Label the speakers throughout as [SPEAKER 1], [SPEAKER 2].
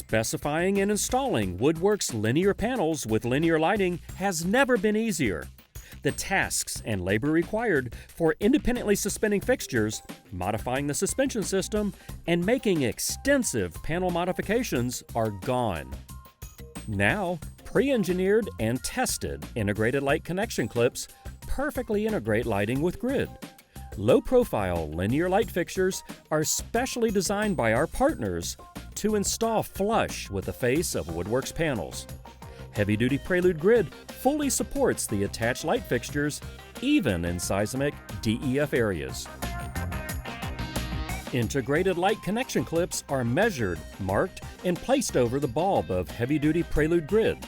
[SPEAKER 1] Specifying and installing WOODWORKS linear panels with linear lighting has never been easier. The tasks and labor required for independently suspending fixtures, modifying the suspension system, and making extensive panel modifications are gone. Now, pre-engineered and tested integrated light connection clips perfectly integrate lighting with grid. Low-profile linear light fixtures are specially designed by our partners to install flush with the face of WOODWORKS panels. Heavy-duty PRELUDE grid fully supports the attached light fixtures, even in seismic DEF areas. Integrated light connection clips are measured, marked, and placed over the bulb of heavy-duty PRELUDE grid.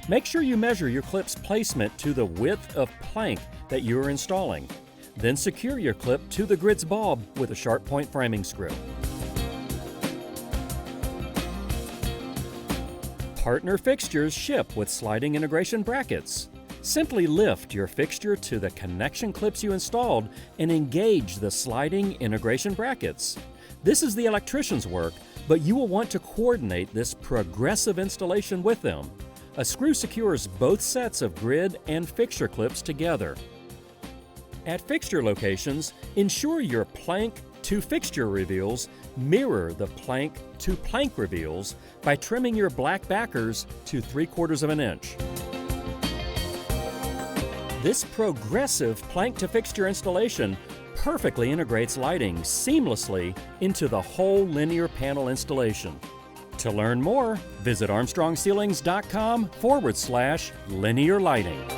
[SPEAKER 1] Make sure you measure your clip's placement to the width of plank that you are installing. Then secure your clip to the grid's bulb with a sharp point framing screw. Partner fixtures ship with sliding integration brackets. Simply lift your fixture to the connection clips you installed and engage the sliding integration brackets. This is the electrician's work, but you will want to coordinate this progressive installation with them. A screw secures both sets of grid and fixture clips together. At fixture locations, ensure your plank to fixture reveals mirror the plank to plank reveals by trimming your black backers to 3/4 of an inch. This progressive plank to fixture installation perfectly integrates lighting seamlessly into the whole linear panel installation. To learn more, visit armstrongceilings.com/linear lighting.